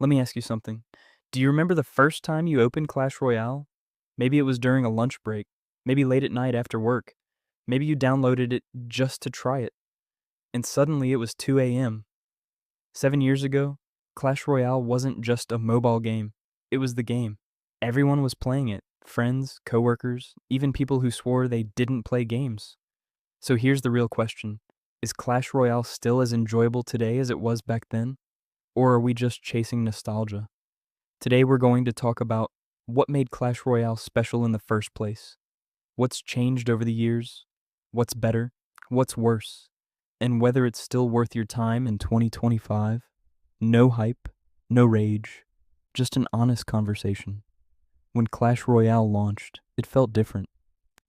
Let me ask you something. Do you remember the first time you opened Clash Royale? Maybe it was during a lunch break, maybe late at night after work. Maybe you downloaded it just to try it, and suddenly it was 2 a.m. 7 years ago, Clash Royale wasn't just a mobile game, it was the game. Everyone was playing it friends, coworkers, even people who swore they didn't play games. So here's the real question: is Clash Royale still as enjoyable today as it was back then? Or are we just chasing nostalgia? Today we're going to talk about what made Clash Royale special in the first place, what's changed over the years, what's better, what's worse, and whether it's still worth your time in 2025. No hype, no rage, just an honest conversation. When Clash Royale launched, it felt different.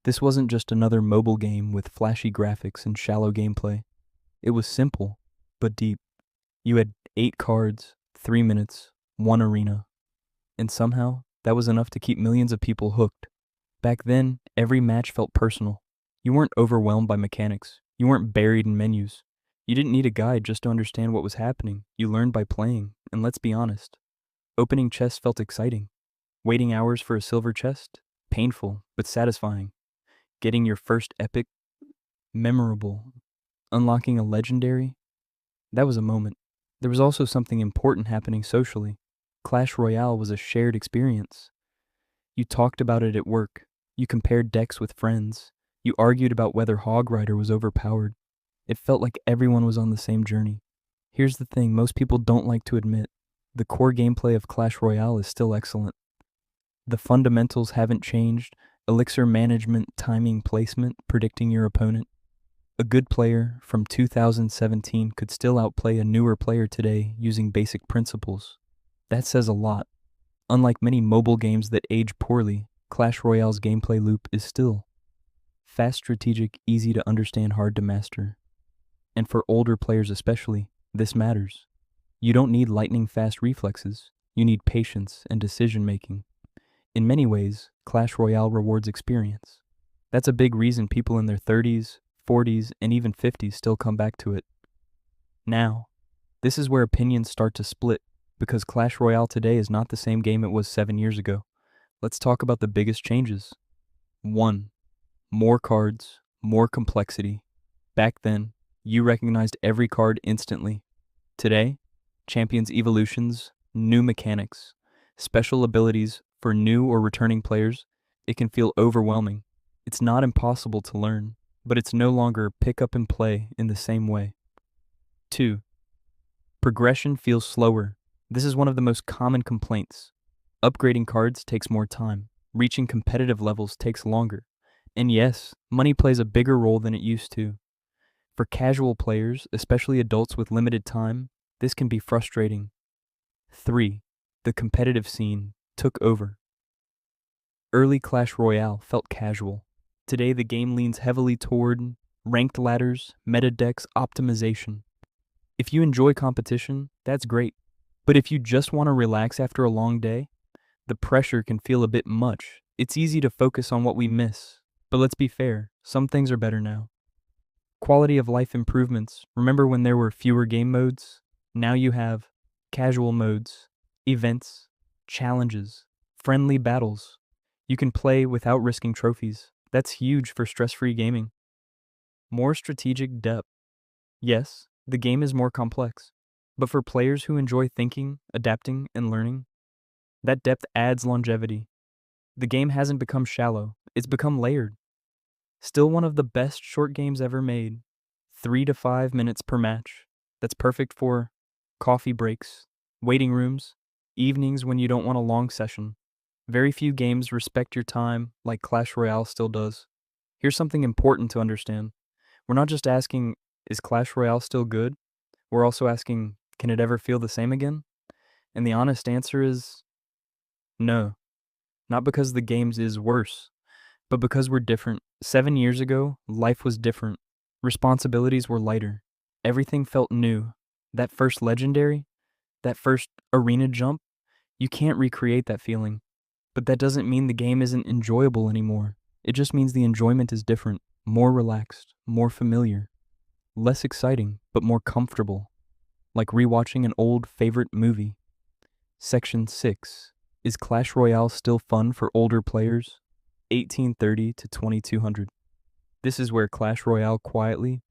This wasn't just another mobile game with flashy graphics and shallow gameplay. It was simple, but deep. You had 8 cards, 3 minutes, 1 arena, and somehow that was enough to keep millions of people hooked. Back then, every match felt personal. You weren't overwhelmed by mechanics. You weren't buried in menus. You didn't need a guide just to understand what was happening. You learned by playing, and let's be honest. Opening chests felt exciting. Waiting hours for a silver chest? Painful, but satisfying. Getting your first epic? Memorable. Unlocking a legendary? That was a moment. There was also something important happening socially. Clash Royale was a shared experience. You talked about it at work. You compared decks with friends. You argued about whether Hog Rider was overpowered. It felt like everyone was on the same journey. Here's the thing most people don't like to admit. The core gameplay of Clash Royale is still excellent. The fundamentals haven't changed. Elixir management, timing, placement, predicting your opponent. A good player from 2017 could still outplay a newer player today using basic principles. That says a lot. Unlike many mobile games that age poorly, Clash Royale's gameplay loop is still fast, strategic, easy to understand, hard to master. And for older players especially, this matters. You don't need lightning-fast reflexes. You need patience and decision-making. In many ways, Clash Royale rewards experience. That's a big reason people in their 30s, 40s, and even 50s still come back to it. Now, this is where opinions start to split, because Clash Royale today is not the same game it was 7 years ago. Let's talk about the biggest changes. 1. More cards, more complexity. Back then, you recognized every card instantly. Today, champions evolutions, new mechanics, special abilities for new or returning players. It can feel overwhelming. It's not impossible to learn, but it's no longer pick up and play in the same way. 2. Progression feels slower. This is one of the most common complaints. Upgrading cards takes more time. Reaching competitive levels takes longer. And yes, money plays a bigger role than it used to. For casual players, especially adults with limited time, this can be frustrating. 3. The competitive scene took over. Early Clash Royale felt casual. Today the game leans heavily toward ranked ladders, meta decks, optimization. If you enjoy competition, that's great. But if you just want to relax after a long day, the pressure can feel a bit much. It's easy to focus on what we miss. But let's be fair, some things are better now. Quality of life improvements. Remember when there were fewer game modes? Now you have casual modes, events, challenges, friendly battles. You can play without risking trophies. That's huge for stress-free gaming. More strategic depth. Yes, the game is more complex. But for players who enjoy thinking, adapting, and learning, that depth adds longevity. The game hasn't become shallow, it's become layered. Still one of the best short games ever made. 3 to 5 minutes per match. That's perfect for coffee breaks, waiting rooms, evenings when you don't want a long session. Very few games respect your time like Clash Royale still does. Here's something important to understand. We're not just asking, is Clash Royale still good? We're also asking, can it ever feel the same again? And the honest answer is no. Not because the games is worse, but because we're different. 7 years ago, life was different. Responsibilities were lighter. Everything felt new. That first legendary, that first arena jump, you can't recreate that feeling. But that doesn't mean the game isn't enjoyable anymore. It just means the enjoyment is different, more relaxed, more familiar, less exciting, but more comfortable, like rewatching an old favorite movie. Section 6. Is Clash Royale still fun for older players? 1830 to 2200. This is where Clash Royale quietly